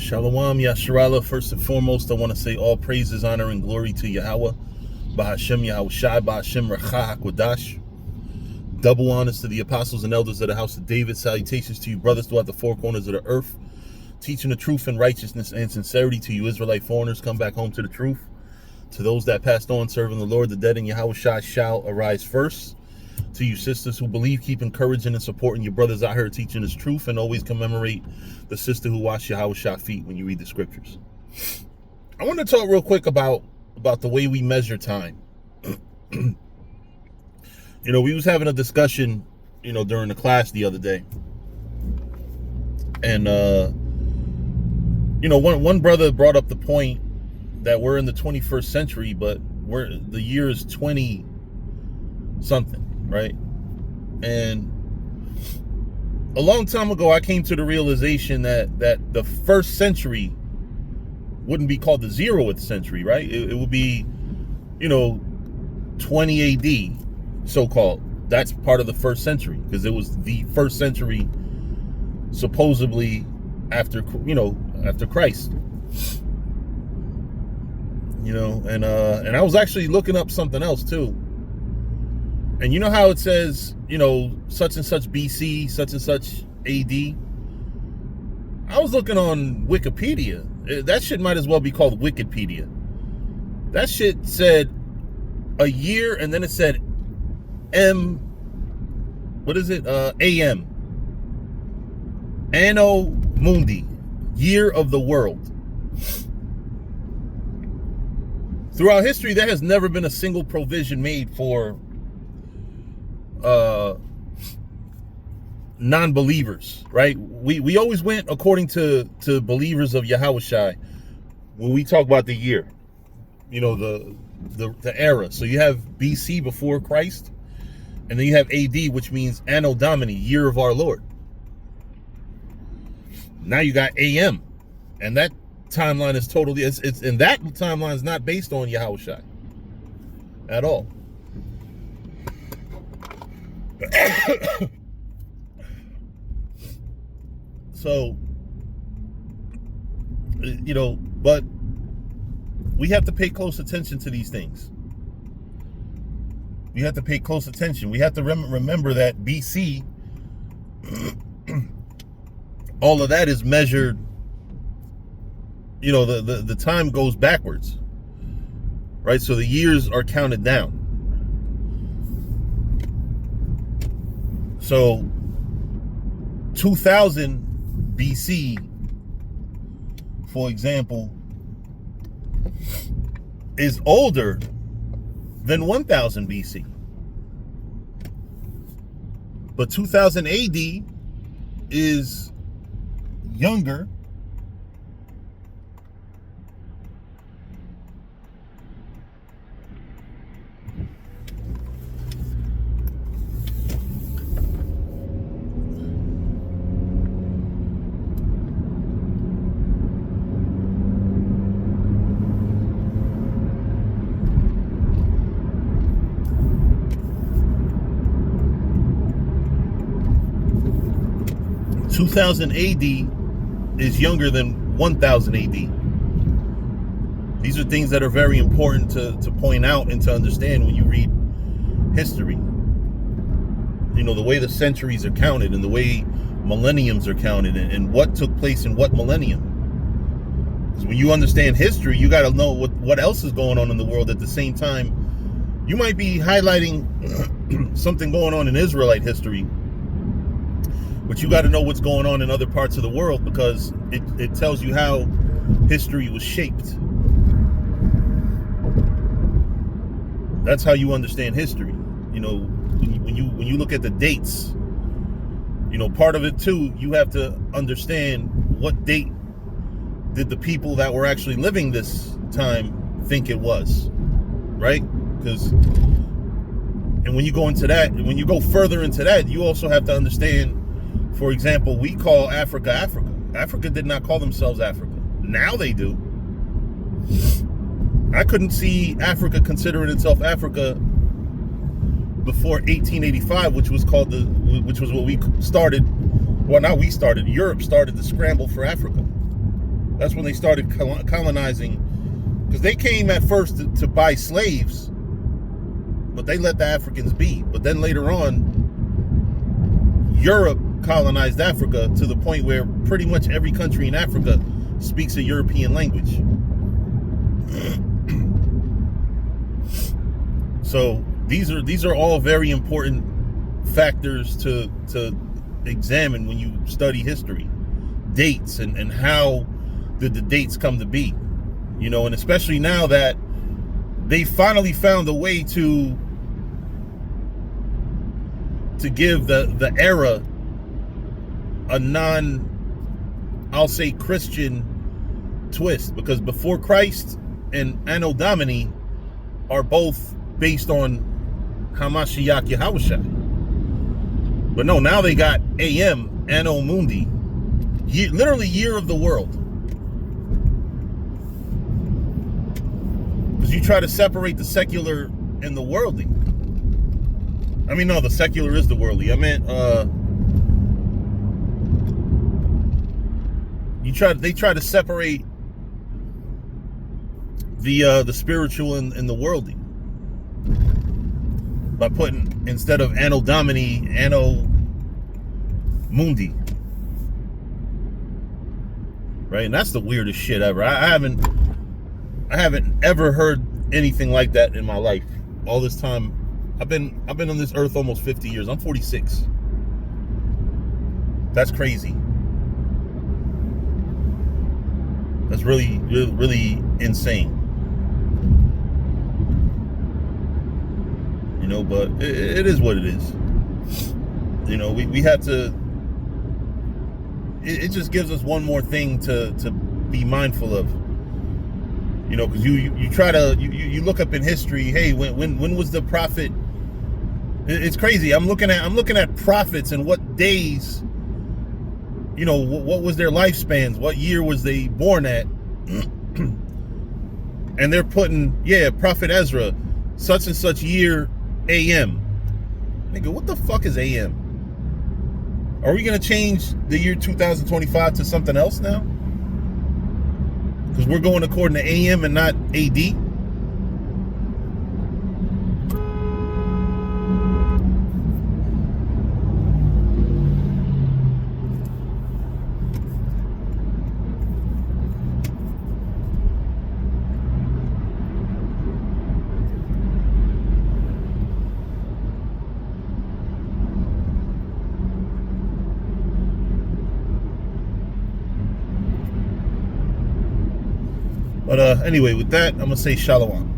Shalom Yasharallah. First and foremost, I want to say all praises, honor, and glory to Yahweh, Bahashem Yahushai, Bahashem Racha HaKodash. Double honors to the apostles and elders of the house of David. Salutations to you, brothers throughout the four corners of the earth, teaching the truth and righteousness and sincerity to you, Israelite foreigners. Come back home to the truth. To those that passed on serving the Lord, the dead in Yahushai shall arise first. To you sisters who believe, keep encouraging and supporting your brothers out here teaching this truth, and always commemorate the sister who washed Yahushua feet when you read the scriptures. I want to talk real quick about the way we measure time. We was having a discussion, during the class the other day. And, one brother brought up the point that we're in the 21st century, but the year is 20 something. Right? And a long time ago, I came to the realization that the first century wouldn't be called the 0th century, right? It would be, 20 AD, so-called. That's part of the first century, because it was the first century, supposedly, after Christ. And I was actually looking up something else, too. And you know how it says, such and such BC, such and such AD? I was looking on Wikipedia. That shit might as well be called Wikipedia. That shit said a year, and then it said AM. Anno Mundi, year of the world. Throughout history, there has never been a single provision made for non-believers, right? We always went according to believers of Yahushai when we talk about the year, the era. So you have BC, before Christ, and then you have AD, which means Anno Domini, year of our Lord. Now you got AM, and that timeline is totally and that timeline is not based on Yahushai at all. So, but we have to pay close attention to these things. We have to pay close attention. We have to remember that BC, all of that is measured, the time goes backwards, right? So the years are counted down. So 2000 BC, for example, is older than 1000 BC. But 2000 AD is younger . 2000 AD is younger than 1000 AD. These are things that are very important to point out and to understand when you read history. The way the centuries are counted and the way millenniums are counted and what took place in what millennium. Because when you understand history, you got to know what else is going on in the world at the same time. You might be highlighting something going on in Israelite history, but you got to know what's going on in other parts of the world, because it tells you how history was shaped. That's how you understand history. When you look at the dates, part of it too, you have to understand what date did the people that were actually living this time think it was, right? And when you go into that, when you go further into that, you also have to understand. For example, we call Africa, Africa. Africa did not call themselves Africa. Now they do. I couldn't see Africa considering itself Africa before 1885, which was what we started. Well, not we started. Europe started the scramble for Africa. That's when they started colonizing, because they came at first to buy slaves, but they let the Africans be. But then later on, Europe colonized Africa to the point where pretty much every country in Africa speaks a European language. So these are all very important factors to examine when you study history. Dates and how did the dates come to be, and especially now that they finally found a way to give the era a I'll say Christian twist, because before Christ and Anno Domini are both based on Hamashiach Yahushua. But no, now they got AM, Anno Mundi, literally year of the world. Because you try to separate the secular and the worldly. I mean, no, the secular is the worldly. I meant, they try to separate the spiritual and the worldly by putting, instead of Anno Domini, Anno Mundi. Right? And that's the weirdest shit ever. I haven't ever heard anything like that in my life. All this time, I've been on this earth almost 50 years. I'm 46. That's crazy. That's really, really, really insane. But it is what it is. We have to. It just gives us one more thing to be mindful of. Because you try to you look up in history. Hey, when was the prophet? It's crazy. I'm looking at prophets and what days. What was their lifespans? What year was they born at? And they're putting, Prophet Ezra, such and such year, AM. Nigga, what the fuck is AM? Are we gonna change the year 2025 to something else now? Because we're going according to AM and not AD? But anyway, with that, I'm going to say shalom.